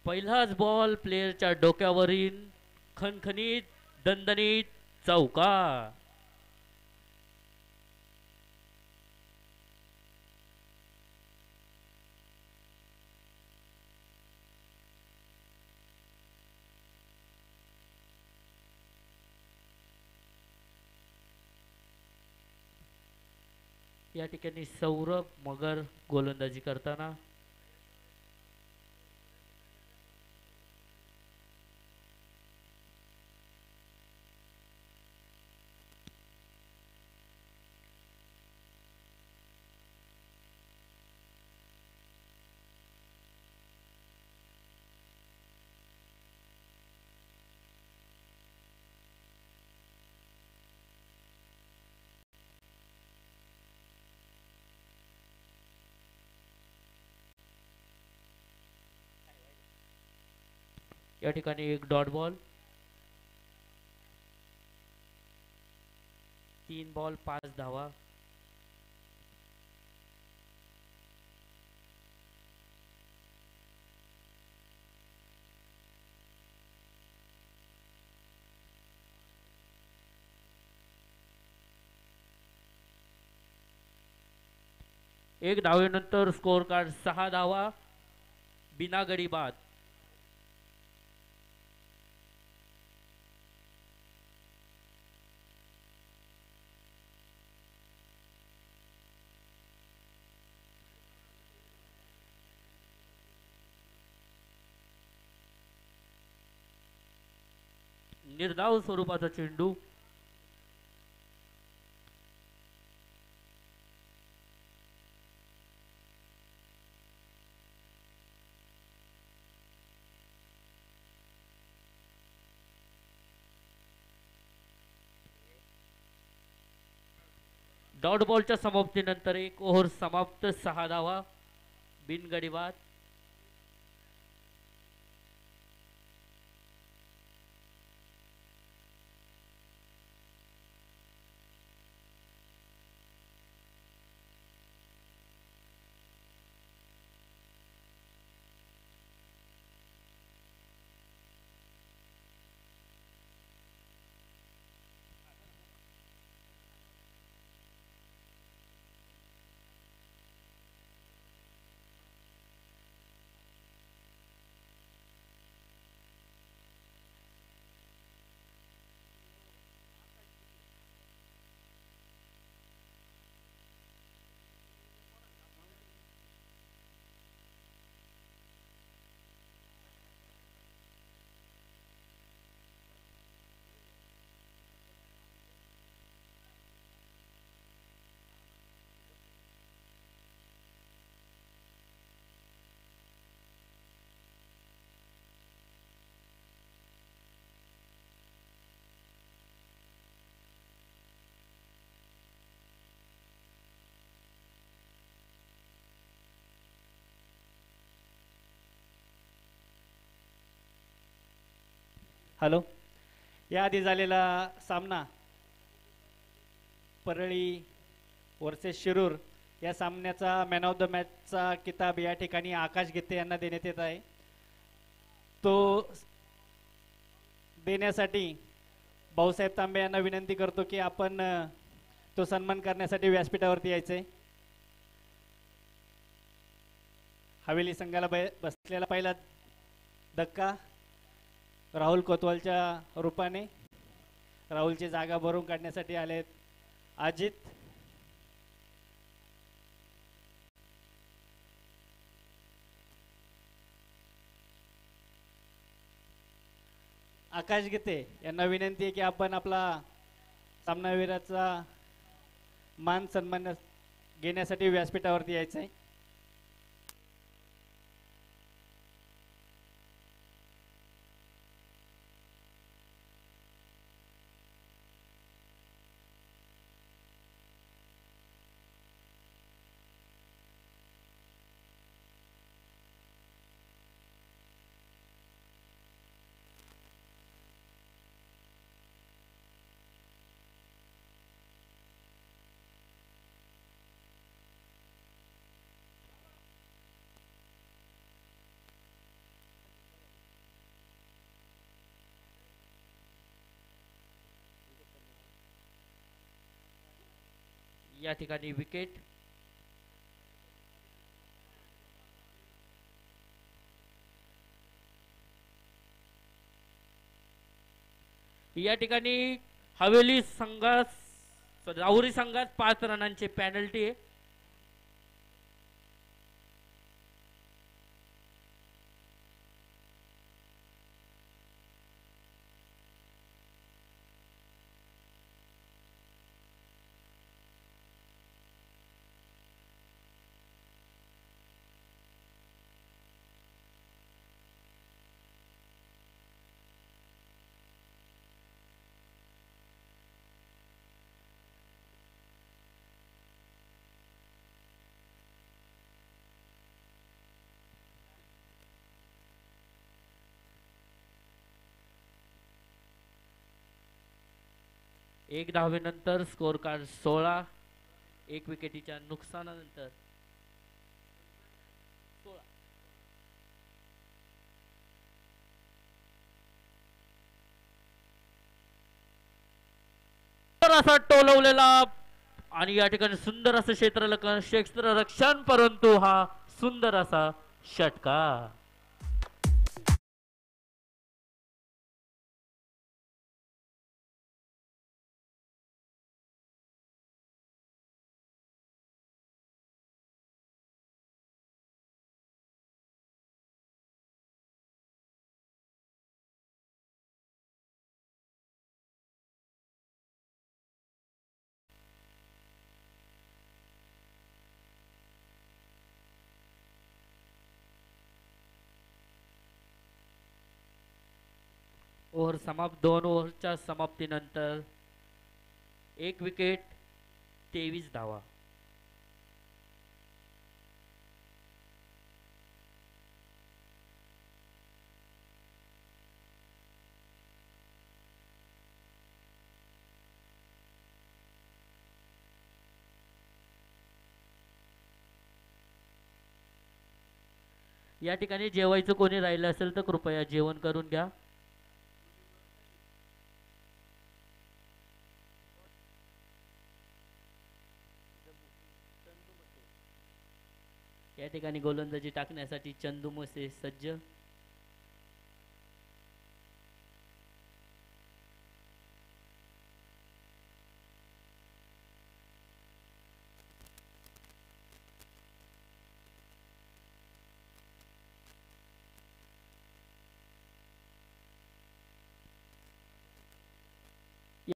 पहिलाच बॉल प्लेयरच्या डोक्यावरील खणखणीत दणदणीत चौकार. या ठिकाणी सौरभ मगर गोलंदाजी करताना. या ठिकाणी एक डॉट बॉल. 3 बॉल 5 धावा. एक धावेनंतर स्कोर कार्ड 6 धावा बिना गडी बाद. निर्धाव स्वरूपाचा चेंडू. डॉट बॉलच्या समाप्तीनंतर एक ओव्हर समाप्त. 6 धावा बिनगडी बाद. हॅलो. याआधी झालेला सामना परळी वर्सेस शिरूर या सामन्याचा मॅन ऑफ द मॅचचा किताब या ठिकाणी आकाश गीते यांना देण्यात येत आहे. तो देण्यासाठी भाऊसाहेब तांबे यांना विनंती करतो की आपण तो सन्मान करण्यासाठी व्यासपीठावरती यायचे. हवेली संघाला बसलेला पहिला धक्का राहुल कोतवालच्या रूपाने. राहुलची जागा भरून काढण्यासाठी आलेत अजित. आकाश गीते यांना विनंती आहे की आपण आपला सामनावीराचा मान सन्मान घेण्यासाठी व्यासपीठावरती यायचं आहे. या ठिकाणी विकेट. या ठिकाणी हवेली संघास राहुरी संघात 5 रनांची पेनल्टी आहे. एक धावेनंतर स्कोर कार्ड 16. एक विकेटीच्या नुकसानानंतर 16. तर असा टोलवलेला आणि या ठिकाणी सुंदर असं क्षेत्ररक्षण, परंतु हा सुंदर असा षटकार. ओव्हर समाप्त. 2 ओव्हरच्या समाप्तीनंतर एक विकेट 23 धावा. या ठिकाणी जेवायचं कोणी राहिलं असेल तर कृपया जेवण करून घ्या. या ठिकाणी गोलंदाजी टाकण्यासाठी चंदू मोसे सज्ज.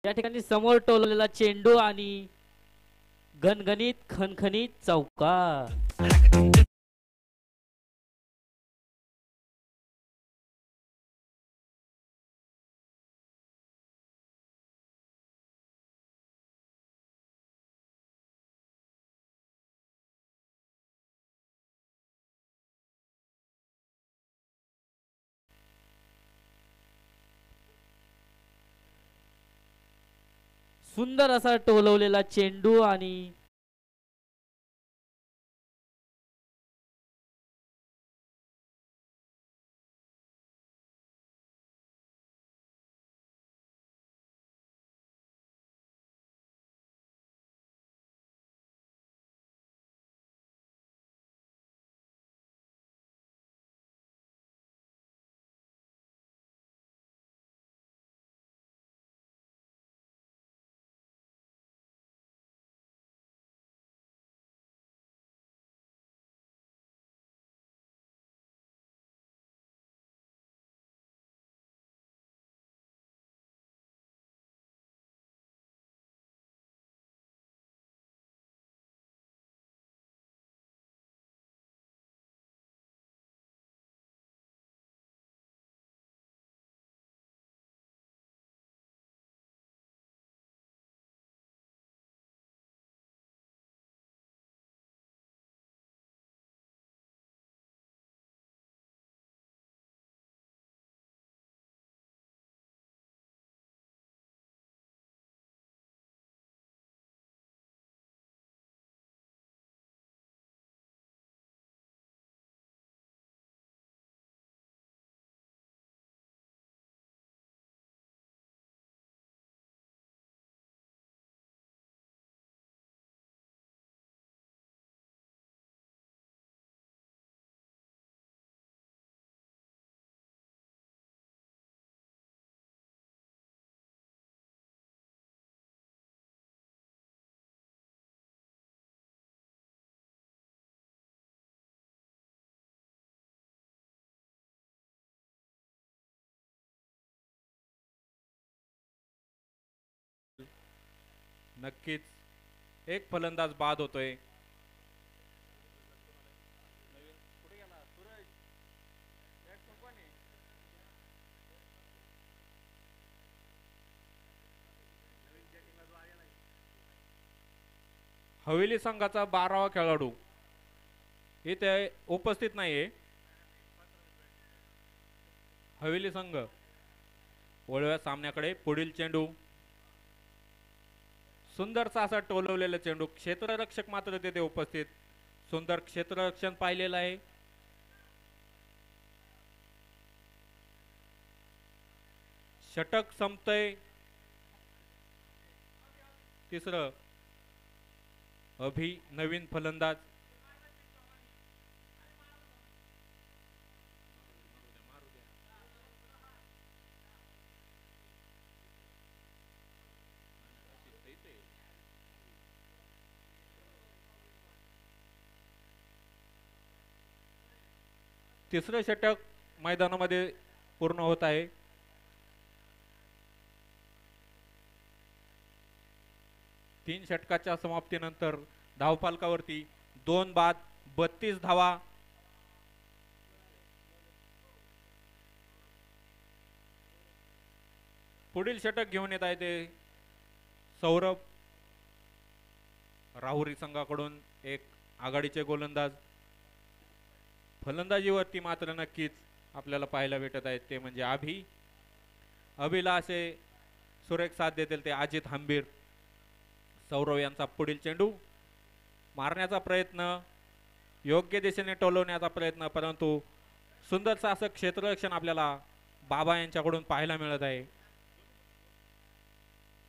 या ठिकाणी समोर टोललेला चेंडू आणि घनघणीत खणखणीत चौकार. सुंदर असा टोलवलेला चेंडू आणि नक्कीच एक फलंदाज बाद होतोय. हवेली संघाचा 12वा खेळाडू इथे उपस्थित नाहीये. हवेली संघ वळव्या सामन्याकडे. पुढील चेंडू सुंदरचा असा टोलवलेला चेंडू. क्षेत्ररक्षक मात्र तिथे उपस्थित. सुंदर क्षेत्ररक्षण पाहिलेलं आहे. षटक संपतय. तिसरं अभि नवीन फलंदाज. तिसरं षटक मैदानामध्ये पूर्ण होत आहे. तीन षटकाच्या समाप्तीनंतर धावफलकावरती 2 बाद 32 धावा. पुढील षटक घेऊन येत आहे ते सौरभ. राहुरी संघाकडून एक आघाडीचे गोलंदाज. फलंदाजीवरती मात्र नक्कीच आपल्याला पाहायला भेटत आहेत ते म्हणजे अभिला असे सुरेख साथ देतील ते अजित हंबीर. सौरव यांचा पुढील चेंडू मारण्याचा प्रयत्न. योग्य दिशेने टोलवण्याचा प्रयत्न, परंतु सुंदरचं असं क्षेत्ररक्षण आपल्याला बाबा यांच्याकडून पाहायला मिळत आहे.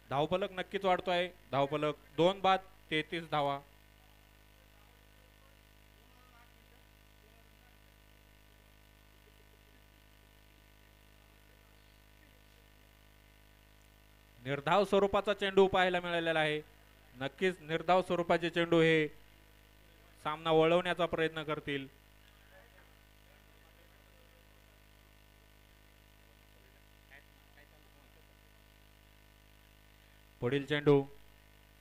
धावफलक नक्कीच वाढतोय. धावफलक 2 बाद 33 धावा. निर्धाव स्वरूपाचा चेंडू पाहायला मिळालेला आहे. नक्कीच निर्धाव स्वरूपाचे चेंडू हे सामना वळवण्याचा प्रयत्न करतील. पुढील चेंडू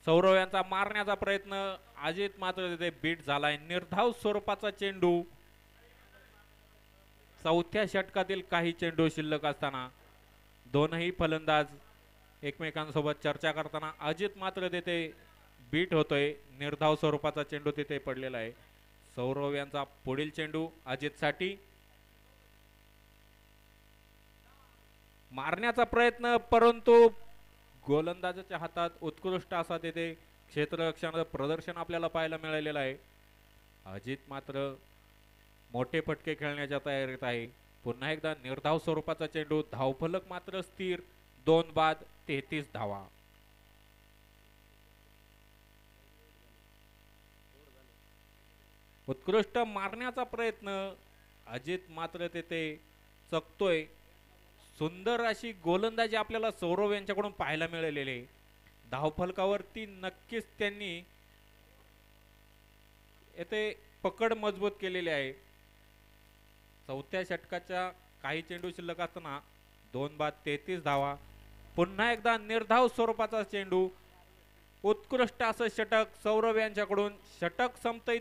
सौरव यांचा मारण्याचा प्रयत्न. अजित मात्र तिथे बीट झालाय. निर्धाव स्वरूपाचा चेंडू. चौथ्या षटकातील काही चेंडू शिल्लक असताना दोनही फलंदाज एकमेकांसोबत चर्चा करताना अजित मात्र तिथे बीट होतोय. निर्धाव स्वरूपाचा चेंडू तिथे पडलेला आहे. सौरव यांचा पुढील चेंडू अजित साठी. मारण्याचा प्रयत्न, परंतु गोलंदाजाच्या हातात उत्कृष्ट असा तिथे क्षेत्ररक्षणाचं प्रदर्शन आपल्याला पाहायला मिळालेलं आहे. अजित मात्र मोठे फटके खेळण्याच्या तयारीत आहे. पुन्हा एकदा निर्धाव स्वरूपाचा चेंडू. धावफलक मात्र स्थिर 2 बाद 33 धावा. उत्कृष्ट मारण्याचा प्रयत्न. अजित मात्र तेथे चकतोय. सुंदर अशी गोलंदाजी आपल्याला सौरव यांच्याकडून पाहायला मिळालेली. धावफलकावरती नक्कीच त्यांनी येथे पकड मजबूत केलेली आहे. चौथ्या षटकाच्या काही चेंडू शिल्लक असताना 2 बाद 33 धावा. पुन्हा एकदा निर्धाव स्वरूपाचा चेंडू. उत्कृष्ट असं षटक सौरभ यांच्याकडून. षटक संपतय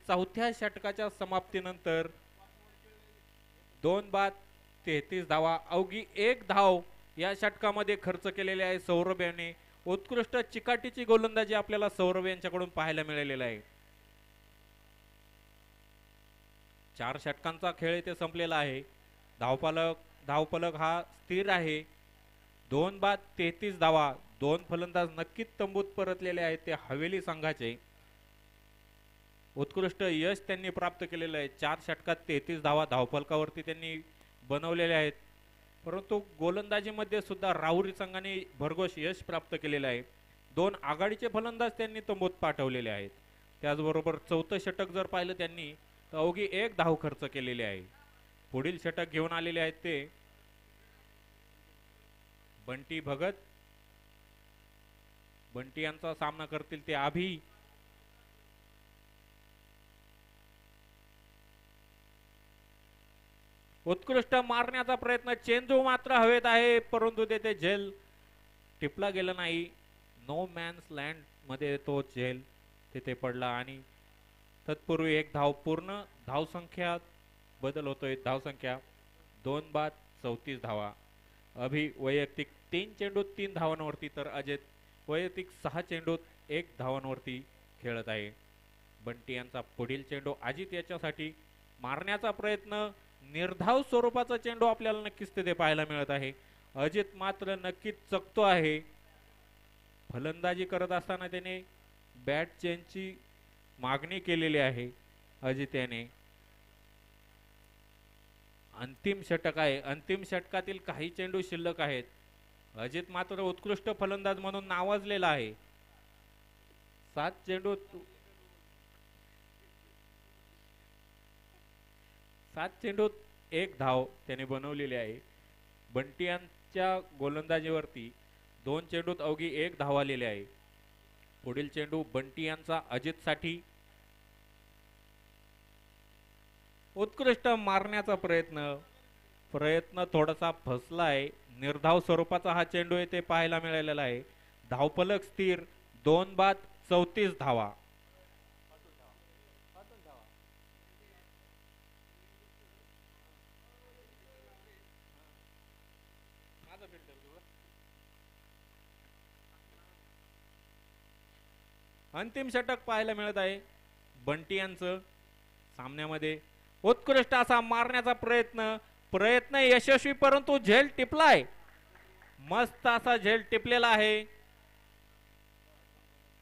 चौथ्या षटकाच्या समाप्तीनंतर 2 बाद 33 धावा. अवघी 1 धाव या षटकामध्ये खर्च केलेली आहे सौरभ यांनी. उत्कृष्ट चिकाटीची गोलंदाजी आपल्याला सौरभ यांच्याकडून पाहायला मिळालेला आहे. 4 षटकांचा खेळ इथे संपलेला आहे. धावफलक हा स्थिर आहे. 2 बाद 33 धावा. 2 फलंदाज नक्कीच तंबूत परतलेले आहेत ते हवेली संघाचे. उत्कृष्ट यश त्यांनी प्राप्त केलेलं आहे. 4 षटकात 33 धावा धावफलकावरती त्यांनी बनवलेले आहेत. परंतु गोलंदाजीमध्ये सुद्धा राहुरी संघाने भरघोस यश प्राप्त केलेले आहे. 2 आघाडीचे फलंदाज त्यांनी तंबूत पाठवलेले आहेत. त्याचबरोबर चौथं षटक जर पाहिलं त्यांनी तर अवघी 1 धाव खर्च केलेली आहे. पुढील षटक घेऊन आलेले आहेत ते बंटी भगत. बंटी यांचा सामना करतील ते अभि. उत्कृष्ट मारण्याचा प्रयत्न. चेंडू मात्र हवेत आहे, परंतु तेथे झेल टिपला गेला नाही. नो मॅन्स लँड मध्ये तो झेल तिथे पडला आणि तत्पूर्वी एक धाव पूर्ण धावसंख्या बदल होतोय. धावसंख्या 2 बाद 34 धावा. अभि वैयक्तिक 3 चेंडूत 3 धावांवरती तर अजित वैयक्तिक 6 चेंडूत 1 धावांवरती खेळत आहे. बंटी यांचा पुढील चेंडू अजित याच्यासाठी मारण्याचा प्रयत्न, निर्धाव स्वरूपाचा चेंडू आपल्याला नक्कीच तिथे पाहायला मिळत आहे. अजित मात्र नक्कीच चकतो आहे. फलंदाजी करत असताना त्याने बॅट चेंजची मागणी केलेली आहे. अजित याने अंतिम षटक आहे. अंतिम षटकातील काही चेंडू शिल्लक आहेत. अजित मात्र उत्कृष्ट फलंदाज म्हणून नावाजलेला आहे. 7 चेंडूत 1 धाव त्याने बनवलेली आहे. बंटी यांच्या गोलंदाजीवरती 2 चेंडूत अवघी 1 धाव आलेली आहे. पुढील चेंडू बंटी यांचा अजित साठी. उत्कृष्ट मारण्याचा प्रयत्न थोडासा फसलाय. निर्धाव स्वरूपाचा हा चेंडू येथे पाहायला मिळालेला आहे. धावफलक स्थिर 2 बाद 34 धावा. अंतिम षटक पाहायला मिळत आहे. बंटी यांचं सामन्यामध्ये उत्कृष्ट असा मारण्याचा प्रयत्न यशस्वी, परंतु झेल टिपलाय. मस्त असा झेल टिपलेला आहे.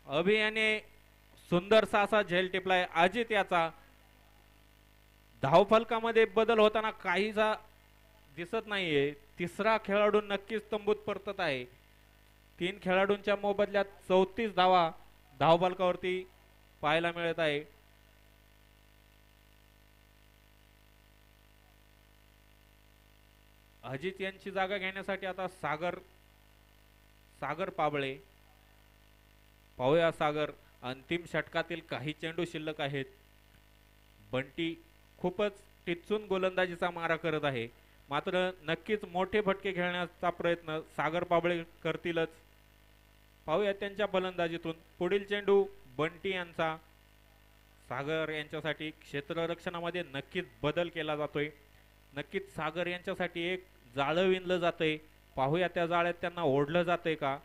अभियाने सुंदरसा असा झेल टिपलाय. अजित याचा धावफलकामध्ये बदल होताना काहीसा दिसत नाहीये. तिसरा खेळाडू नक्कीच तंबूत परतत आहे. 3 खेळाडूंच्या मोबदल्यात 34 धावा धावफलकावरती पाहायला मिळत आहे. अजित यांची जागा घेण्यासाठी आता सागर पाबळे. पाहूया सागर. अंतिम षटकातील काही चेंडू शिल्लक आहेत. बंटी खूपच टिचून गोलंदाजीचा मारा करत आहे. मात्र नक्कीच मोठे फटके खेळण्याचा प्रयत्न सागर पाबळे करतीलच. पाहूया त्यांच्या फलंदाजीतून. पुढील चेंडू बंटी यांचा. सागर यांच्यासाठी क्षेत्ररक्षणामध्ये नक्कीच बदल केला जातोय. नक्कीच सागर यांच्यासाठी एक जाळं विणलं जातंय. पाहूया त्या जाळ्यात त्यांना ओढलं जातंय का.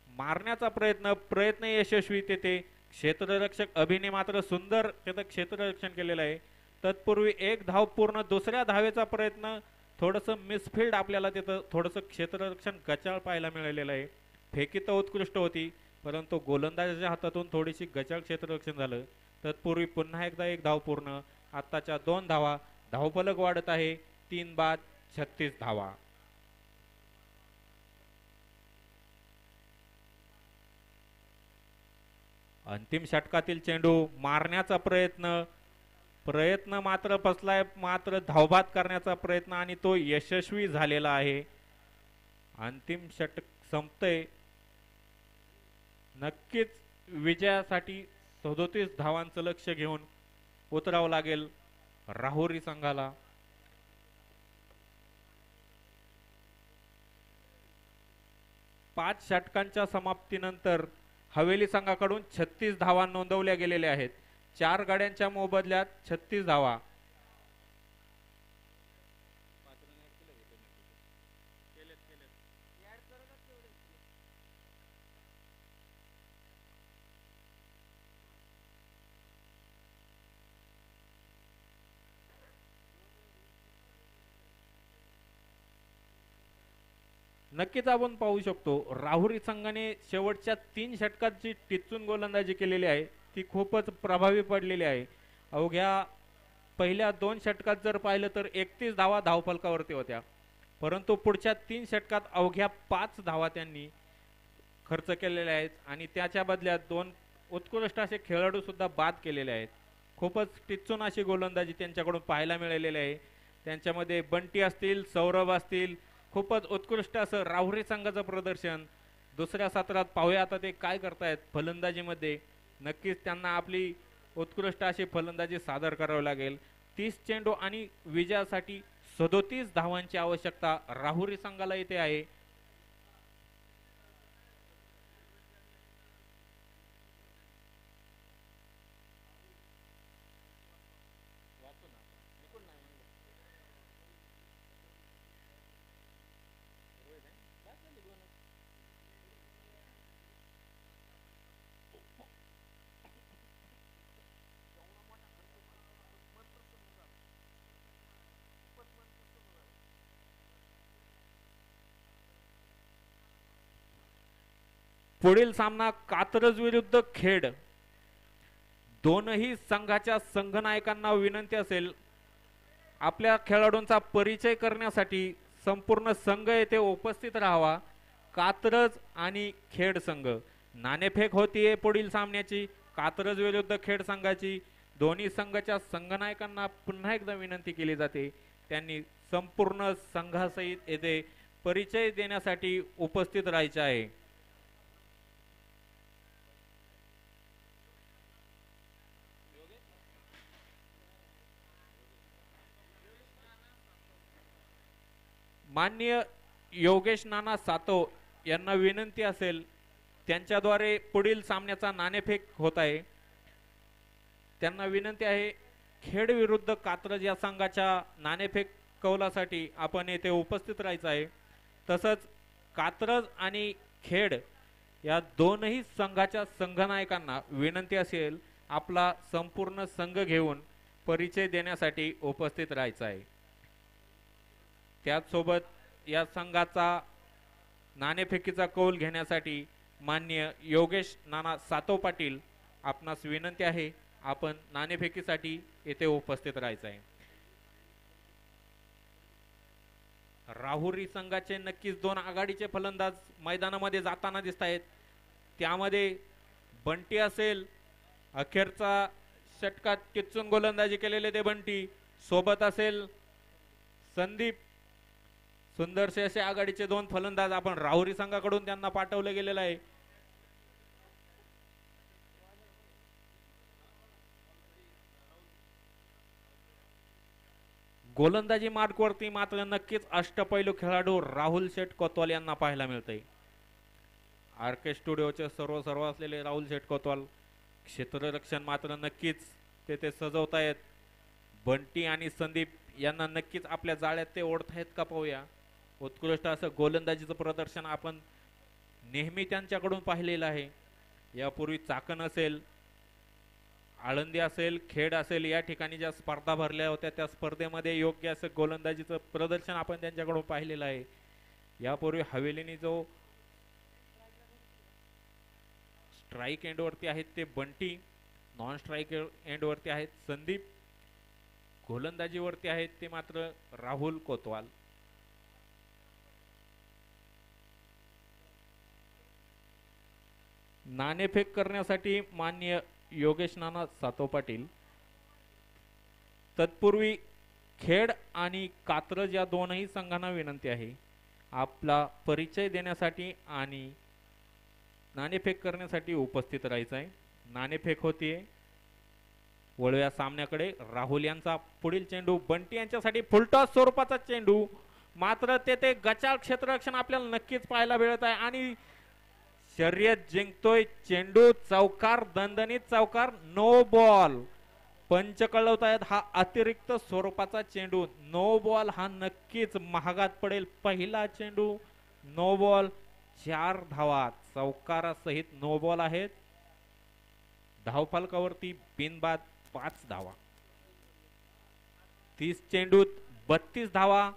मारण्याचा प्रयत्न यशस्वी. तेथे क्षेत्ररक्षक अभिने मात्र सुंदर त्याचं क्षेत्ररक्षण केलेलं आहे. तत्पूर्वी 1 धाव पूर्ण. दुसऱ्या धावेचा प्रयत्न थोडस मिसफिल्ड आपल्याला तिथं थोडस क्षेत्ररक्षण गचाळ पाहायला मिळालेलं आहे. फेकी तर उत्कृष्ट होती, परंतु गोलंदाजाच्या हातातून थोडीशी गचाळ क्षेत्ररक्षण झालं. तत्पूर्वी पुन्हा एकदा 1 धाव पूर्ण. आत्ताच्या 2 धावा. धावफलक वाढत आहे 3 बाद 36 धावा. अंतिम षटकातील चेंडू मारण्याचा प्रयत्न मात्र फसलाय. मात्र धावबाद करण्याचा प्रयत्न आणि तो यशस्वी झालेला आहे. अंतिम षटक संपतंय. नक्कीच विजयासाठी 37 धावांचं लक्ष घेऊन उतरावं लागेल राहुरी संघाला. पाच षटकांच्या समाप्तीनंतर हवेली संघाकडून 36 धावा नोंदवल्या गेलेल्या आहेत. 4 गाड्यांच्या मोबदल्यात 36 धावा. नक्कीच आपण पाहू शकतो राहुरी संघाने शेवटच्या 3 षटकात जी टिचून गोलंदाजी केलेली आहे ती खूपच प्रभावी पडलेली आहे. अवघ्या पहिल्या 2 षटकात जर पाहिलं तर 31 धावा धावफलकावरती होत्या, परंतु पुढच्या 3 षटकात अवघ्या 5 धावा त्यांनी खर्च केलेल्या आहेत आणि त्याच्या बदल्यात 2 उत्कृष्ट असे खेळाडू सुद्धा बाद केलेले आहेत. खूपच टिचून अशी गोलंदाजी त्यांच्याकडून पाहायला मिळालेली आहे. त्यांच्यामध्ये बंटी असतील, सौरभ असतील, खूपच उत्कृष्ट असं राहुरी संघाचं प्रदर्शन. दुसऱ्या सत्रात पाहूया आता ते काय करतायत फलंदाजीमध्ये. नक्कीच त्यांना आपली उत्कृष्ट अशी फलंदाजी सादर करावी लागेल. 30 चेंडू आणि विजयासाठी 37 धावांची आवश्यकता राहुरी संघाला येथे आहे. पुढील सामना कात्रज विरुद्ध खेड. दोनही संघाच्या संघनायकांना विनंती असेल आपल्या खेळाडूंचा परिचय करण्यासाठी संपूर्ण संघ येथे उपस्थित राहावा. कात्रज आणि खेड संघ नाणेफेक होतीये पुढील सामन्याची कात्रज विरुद्ध खेड संघाची. दोन्ही संघाच्या संघनायकांना पुन्हा एकदा विनंती केली जाते त्यांनी संपूर्ण संघासहित येथे परिचय देण्यासाठी उपस्थित राहायचे आहे. माननीय योगेश नाना सातव यांना विनंती असेल त्यांच्याद्वारे पुढील सामन्याचा नाणेफेक होत आहे. त्यांना विनंती आहे खेड विरुद्ध कात्रज या संघाच्या नाणेफेक कौलासाठी आपण येथे उपस्थित राहायचं आहे. तसंच कात्रज आणि खेड या दोनही संघाच्या संघनायकांना विनंती असेल आपला संपूर्ण संघ घेऊन परिचय देण्यासाठी उपस्थित राहायचं आहे. त्याचसोबत या संघाचा नाणेफेकीचा कौल घेण्यासाठी माननीय योगेश नाना सातव पाटील आपणास विनंती आहे आपण नाणेफेकीसाठी येथे उपस्थित राहायचं आहे. राहुरी संघाचे नक्कीच दोन आघाडीचे फलंदाज मैदानामध्ये जाताना दिसत आहेत. त्यामध्ये बंटी असेल अखेरचा षटकात टिचून गोलंदाजी केलेले ते बंटी सोबत असेल संदीप. सुंदरसे असे आघाडीचे दोन फलंदाज आपण राहुरी संघाकडून त्यांना पाठवले गेलेलं आहे. गोलंदाजी मार्कवरती मात्र नक्कीच अष्टपैलू खेळाडू राहुल शेठ कोतवाल यांना पाहायला मिळते. आर के स्टुडिओचे सर्व असलेले राहुल शेठ कोतवाल क्षेत्ररक्षण मात्र नक्कीच तेथे सजवतायत. बंटी आणि संदीप यांना नक्कीच आपल्या जाळ्यात ते ओढतायत का पाहूया. उत्कृष्ट असं गोलंदाजीचं प्रदर्शन आपण नेहमी त्यांच्याकडून पाहिलेलं आहे. यापूर्वी चाकण असेल आळंदी असेल खेड असेल या ठिकाणी ज्या स्पर्धा भरल्या होत्या त्या स्पर्धेमध्ये योग्य असं गोलंदाजीचं प्रदर्शन आपण त्यांच्याकडून पाहिलेलं आहे. यापूर्वी हवेलीने जो स्ट्राईक एंडवरती आहेत ते बंटी, नॉन स्ट्राईक एंडवरती आहेत संदीप, गोलंदाजीवरती आहेत ते मात्र राहुल कोतवाल. नाणेफेक करण्यासाठी माननीय योगेश नाना सातव पाटील. तत्पूर्वी खेड आणि कात्रज या दोनही संघांना विनंती आहे आपला परिचय देण्यासाठी आणि नाणेफेक करण्यासाठी उपस्थित राहायचं आहे. नाणेफेक होतीये वळव्या सामन्याकडे. राहुल यांचा पुढील चेंडू बंटी यांच्यासाठी फुलटॉस स्वरूपाचा चेंडू मात्र ते गचाळ क्षेत्ररक्षण आपल्याला नक्कीच पाहायला मिळत आहे आणि शर्यत जिंकतोय चेंडू. चौकार दणदणीत चौकार नो बॉल. पंच कळवतायत हा अतिरिक्त स्वरूपाचा चेंडू नो बॉल हा नक्कीच महागात पडेल. पहिला चेंडू नो बॉल 4 धावा चौकारासहित नो बॉल आहेत. धावफलकावरती बिनबाद 5 धावा. 30 चेंडूत 32 धावा.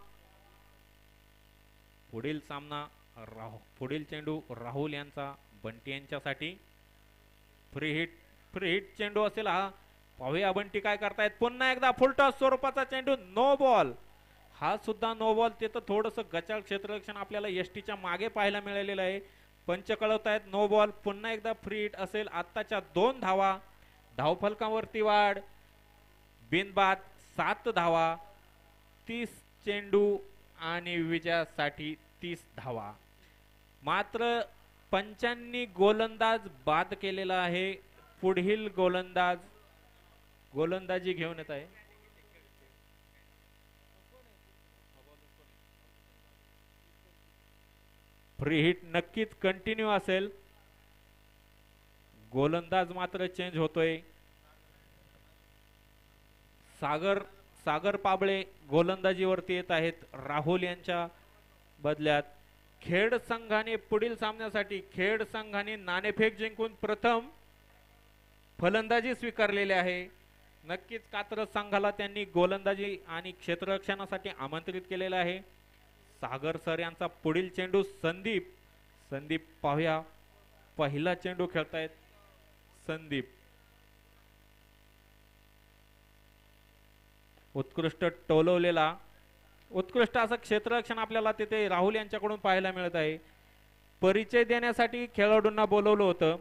पुढील सामना पुढील चेंडू राहुल यांचा बंटी यांच्यासाठी फ्री हिट चेंडू असेल हा. पाहूया बंटी काय करतायत. पुन्हा एकदा फुलटॉस स्वरूपाचा चेंडू नो बॉल हा सुद्धा नो बॉल. ते तर थोडस गचाळ क्षेत्ररक्षण आपल्याला एसटीच्या मागे पाहायला मिळालेलं आहे. पंच कळवतायत नो बॉल. पुन्हा एकदा फ्री हिट असेल. आत्ताच्या 2 धावा. धावफलकावरती वाढ बिनबाद 7 धावा. 30 चेंडू आणि विजयासाठी 30 धावा. मात्र पंचांनी गोलंदाज बाद केलेला आहे. पुढील गोलंदाजी घेऊन येत आहे. फ्री हिट नक्कीच कंटिन्यू असेल. गोलंदाज मात्र चेंज होतोय. सागर पाबळे गोलंदाजीवरती येत आहेत राहुल यांच्या बदल्यात. खेड संघाने पुढील सामन्यासाठी खेड संघाने नाणेफेक जिंकून प्रथम फलंदाजी स्वीकारलेली आहे. नक्कीच कात्रज संघाला त्यांनी गोलंदाजी आणि क्षेत्ररक्षणासाठी आमंत्रित केलेलं आहे. सागर सर यांचा पुढील चेंडू संदीप पाहूया पहिला चेंडू खेळतायत संदीप. उत्कृष्ट टोलवलेला, उत्कृष्ट असं क्षेत्ररक्षण आपल्याला तिथे राहुल यांच्याकडून पाहायला मिळत आहे. परिचय देण्यासाठी खेळाडूंना बोलवलं होतं.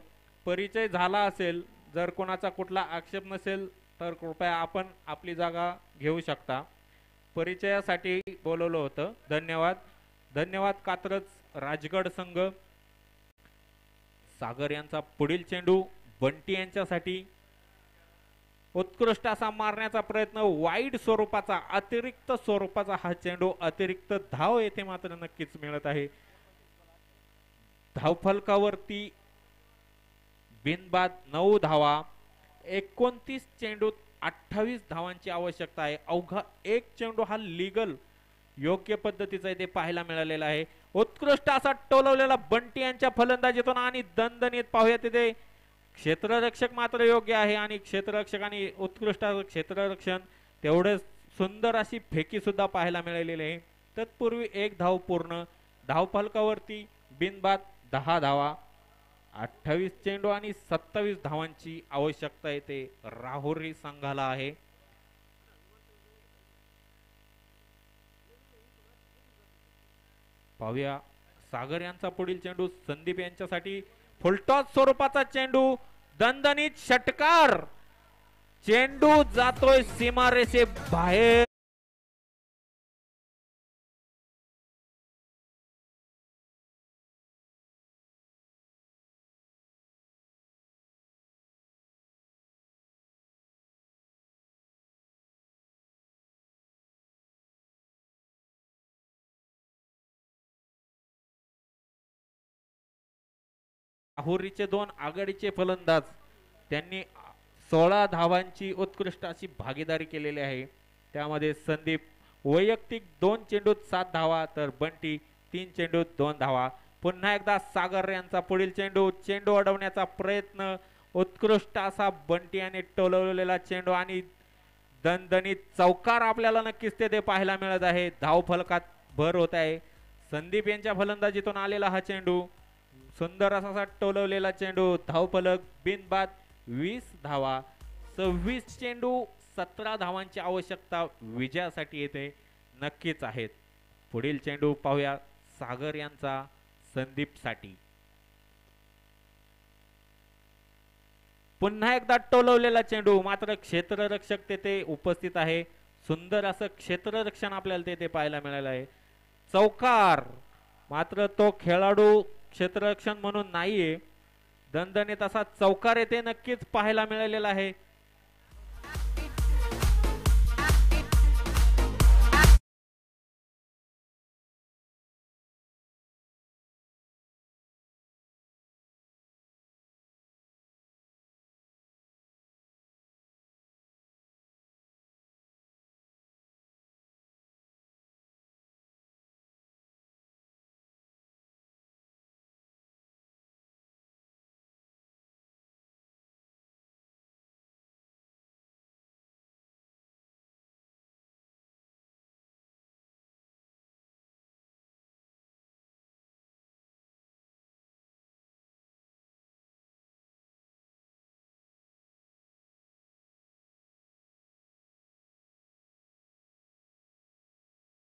परिचय झाला असेल, जर कोणाचा कुठला आक्षेप नसेल तर कृपया आपण आपली जागा घेऊ शकता. परिचयासाठी बोलवलं होतं. धन्यवाद. धन्यवाद कात्रज राजगड संघ. सागर यांचा पुढील चेंडू बंटी यांच्यासाठी. उत्कृष्ट असा मारण्याचा प्रयत्न, वाईड स्वरूपाचा, अतिरिक्त स्वरूपाचा हा चेंडू, अतिरिक्त धाव येथे मात्र नक्कीच मिळत आहे. धावफलकावरती बिनबाद 9 धावा. 29 चेंडूत 28 धावांची आवश्यकता आहे. अवघा एक चेंडू हा लीगल योग्य पद्धतीचा इथे पाहायला मिळालेला आहे. उत्कृष्ट असा टोलवलेला बंटी यांच्या फलंदाजीतून आणि दणदणीत पाहूया तिथे क्षेत्ररक्षक मात्र योग्य आहे आणि क्षेत्ररक्षक आणि उत्कृष्ट क्षेत्ररक्षण, तेवढेच सुंदर अशी फेकी सुद्धा पाहायला मिळालेली आहे. तत्पूर्वी एक धाव पूर्ण. धावफलकावरती बिनबाद 10 धावा. 28 चेंडू आणि 27 धावांची आवश्यकता येते राहुरी संघाला आहे. पाहूया सागर यांचा पुढील चेंडू संदीप यांच्यासाठी. फुलटॉस स्वरूपाचा चेंडू, दणदणीत षटकार. चेंडू जातोय सीमारेषे बाहेर. राहुरीचे 2 आघाडीचे फलंदाज, त्यांनी 16 धावांची उत्कृष्ट अशी भागीदारी केलेली आहे. त्यामध्ये संदीप वैयक्तिक 2 चेंडूत 7 धावा, तर बंटी 3 चेंडूत 2 धावा. पुन्हा एकदा सागर यांचा पुढील चेंडू. चेंडू अडवण्याचा प्रयत्न, उत्कृष्ट असा बंटी याने टोलवलेला चेंडू आणि दणदणीत चौकार आपल्याला नक्कीच तेथे पाहायला मिळत आहे. धावफलकात भर होत आहे. संदीप यांच्या फलंदाजीतून आलेला हा चेंडू, सुंदर असा टोलवलेला चेंडू. धावफलक बिनबाद 20 धावा. 26 चेंडू 17 धावांची आवश्यकता विजयासाठी येते नक्कीच आहेत. पुढील चेंडू पाहूया सागर यांचा संदीप साठी. पुन्हा एकदा टोलवलेला चेंडू, मात्र क्षेत्ररक्षक तेथे उपस्थित आहे. सुंदर असं क्षेत्ररक्षण आपल्याला तेथे पाहायला मिळालं आहे. चौकार, मात्र तो खेळाडू क्षेत्ररक्षण म्हणून नाहीये. दणदणीत असा चौकार येथे नक्कीच पाहायला मिळालेला आहे.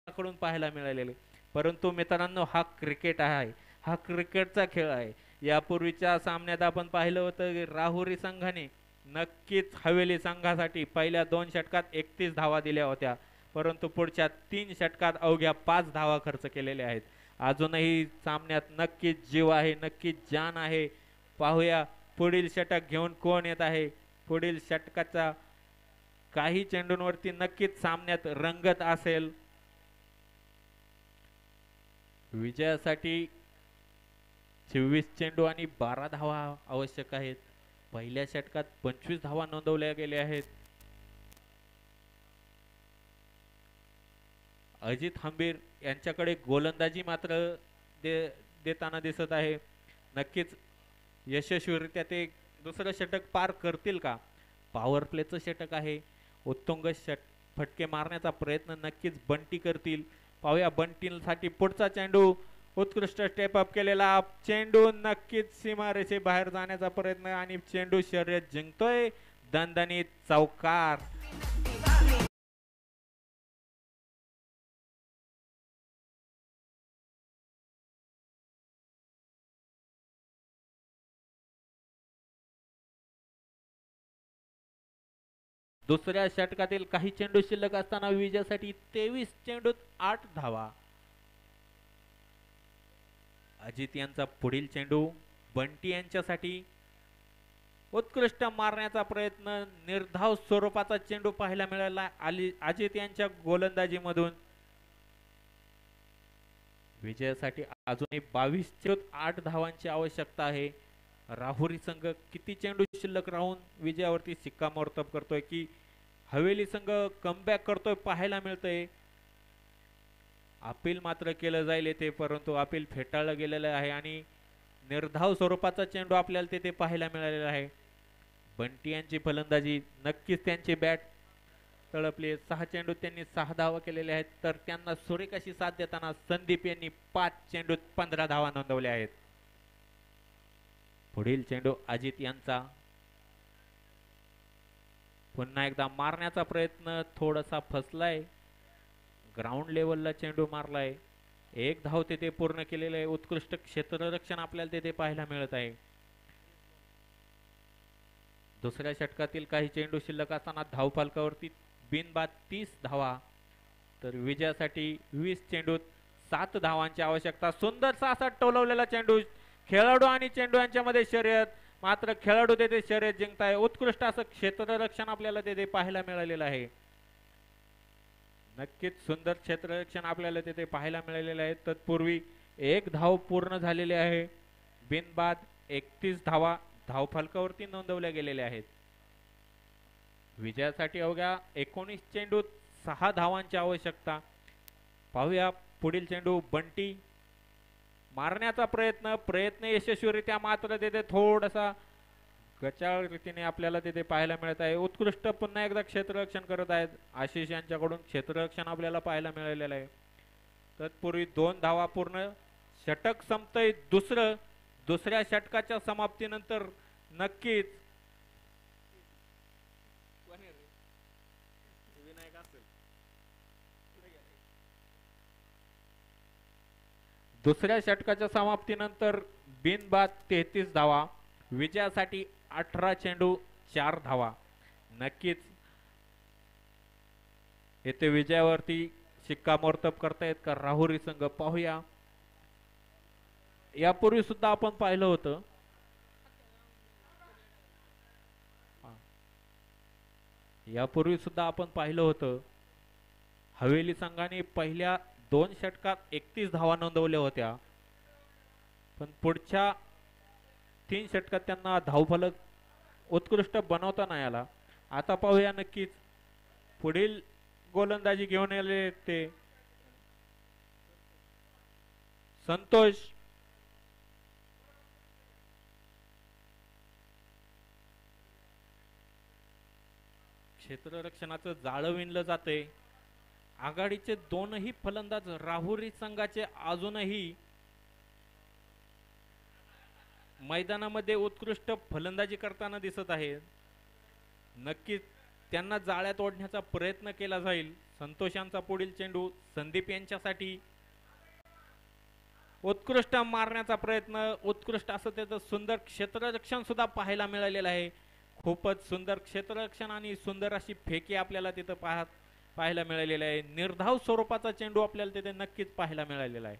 कडून पाहायला मिळालेले. परंतु मित्रांनो, हा क्रिकेट आहे, हा क्रिकेटचा खेळ आहे. यापूर्वीच्या सामन्यात आपण पाहिलं होतं की राहुरी संघाने नक्कीच हवेली संघासाठी पहिल्या 2 षटकात 31 धावा दिल्या होत्या, परंतु पुढच्या 3 षटकात अवघ्या 5 धावा खर्च केलेल्या आहेत. अजूनही सामन्यात नक्कीच जीव आहे, नक्कीच जान आहे. पाहूया पुढील षटक घेऊन कोण येत आहे. पुढील षटकाचा काही चेंडूंवरती नक्कीच सामन्यात रंगत असेल. विजयासाठी 26 चेंडू आणि 12 धावा आवश्यक आहेत. पहिल्या षटकात 25 धावा नोंदवल्या गेल्या आहेत. अजित हंबीर यांच्याकडे गोलंदाजी मात्र देताना दिसत आहे. नक्कीच यशस्वीरित्या ते दुसरं षटक पार करतील का? पॉवर प्लेचं षटक आहे. उत्तुंग फटके मारण्याचा प्रयत्न नक्कीच बंटी करतील. पाहूया बंटीसाठी पुढचा चेंडू. उत्कृष्ट स्टेप अप केलेला चेंडू नक्कीच सीमारेषे बाहेर जाण्याचा प्रयत्न आणि चेंडू शर्यत जिंकतोय दणदणीत चौकार. दुसऱ्या षटकातील काही चेंडू शिल्लक असताना विजयासाठी 23 चेंडूत 8 धावा. अजित यांचा पुढील चेंडू बंटी यांच्यासाठी उत्कृष्ट मारण्याचा प्रयत्न निर्धाव स्वरूपाचा चेंडू पाहायला मिळाला. अजित यांच्या गोलंदाजीमधून विजयासाठी अजूनही 22 चेंडूत 8 धावांची आवश्यकता आहे. राहुरी संघ किती चेंडू शिल्लक राहून विजयावरती शिक्कामोर्तब करतोय की हवेली संघ कमबॅक करतोय पाहायला मिळतंय. अपील मात्र केलं जाईल येथे, परंतु अपील फेटाळलं गेलेलं आहे आणि निर्धाव स्वरूपाचा चेंडू आपल्याला तेथे पाहायला मिळालेला आहे. बंटी यांची फलंदाजी नक्कीच त्यांची बॅट तळपली. 6 चेंडूत त्यांनी 6 धावा केलेल्या आहेत, तर त्यांना सुरेख अशी साथ देताना संदीप यांनी 5 चेंडूत 15 धावा नोंदवल्या आहेत. पुढील चेंडू अजित यांचा पुन्हा एकदा मारण्याचा प्रयत्न थोडासा फसलाय. ग्राउंड लेवलला चेंडू मारलाय. 1 धाव तेथे पूर्ण केलेलं आहे. उत्कृष्ट क्षेत्ररक्षण आपल्याला तेथे पाहायला मिळत आहे. दुसऱ्या षटकातील काही चेंडू शिल्लक असताना धावफलकावरती बिनबाद 30 धावा, तर विजयासाठी 20 चेंडूत 7 धावांची आवश्यकता. सुंदरसा असा टोलवलेला चेंडू, खेळाडू आणि चेंडू यांच्यामध्ये शर्यत, मात्र खेळाडू तेथे शर्यत जिंकताय. उत्कृष्ट असं क्षेत्ररक्षण आपल्याला तेथे पाहायला मिळालेलं आहे. नक्कीच सुंदर क्षेत्ररक्षण आपल्याला तेथे पाहायला मिळालेलं आहे. तत्पूर्वी 1 धाव पूर्ण झालेली आहे. बिनबाद 31 धावा धावफलकावरती नोंदवल्या गेलेल्या आहेत. विजयासाठी अवघ्या 19 चेंडूत 6 धावांची आवश्यकता. पाहूया पुढील चेंडू बंटी मारण्याचा प्रयत्न यशस्वीरित्या, मात्र तेथे थोडासा गचाळ रीतीने आपल्याला तेथे पाहायला मिळत आहे. उत्कृष्ट पुन्हा एकदा क्षेत्ररक्षण करत आहेत आशिष यांच्याकडून. क्षेत्ररक्षण आपल्याला पाहायला मिळालेलं आहे. तत्पूर्वी 2 धावा पूर्ण. षटक संपतंय दुसऱ्या षटकाच्या समाप्तीनंतर नक्कीच दुसऱ्या षटकाच्या समाप्तीनंतर बिनबाद 33 धावा. विजयासाठी 18 चेंडू 4 धावा. नक्कीच येथे विजयावरती शिक्कामोर्तब करतायत का राहुरी संघ, पाहूया. यापूर्वी सुद्धा आपण पाहिलं होतं हवेली संघाने पहिल्या 2 षटकात 31 धावा नोंदवल्या होत्या, पण पुढच्या 3 षटकात त्यांना धावफलक उत्कृष्ट बनवता नाही आला. आता पाहूया नक्कीच पुढील गोलंदाजी घेऊन आले ते संतोष. क्षेत्ररक्षणाचं जाळं विणलं जाते. आघाडीचे दोनही फलंदाज राहुरी संघाचे अजूनही मैदानामध्ये उत्कृष्ट फलंदाजी करताना दिसत आहेत. नक्कीच त्यांना जाळ्यात ओढण्याचा प्रयत्न केला जाईल. संतोष यांचा पुढील चेंडू संदीप यांच्यासाठी. उत्कृष्ट मारण्याचा प्रयत्न, उत्कृष्ट असं त्याचं सुंदर क्षेत्ररक्षण सुद्धा पाहायला मिळालेलं आहे. खूपच सुंदर क्षेत्ररक्षण आणि सुंदर अशी फेकी आपल्याला तिथं पाहायला मिळालेलं आहे. निर्धाव स्वरूपाचा चेंडू आपल्याला तिथे नक्कीच पाहायला मिळालेला आहे.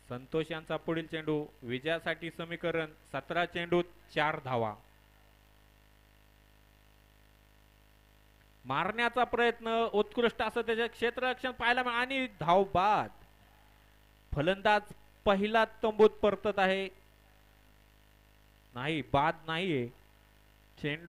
संतोष यांचा पुढील चेंडू. विजयासाठी समीकरण 17 चेंडूत 4 धावा. मारण्याचा प्रयत्न, उत्कृष्ट असं त्याचे क्षेत्ररक्षण पाहायला आणि धाव बाद. फलंदाज पहिला तंबूत परतत आहे. नाही, बाद नाहीये. चेंडू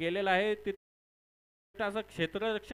गेलेला आहे तिथं असं क्षेत्ररक्षण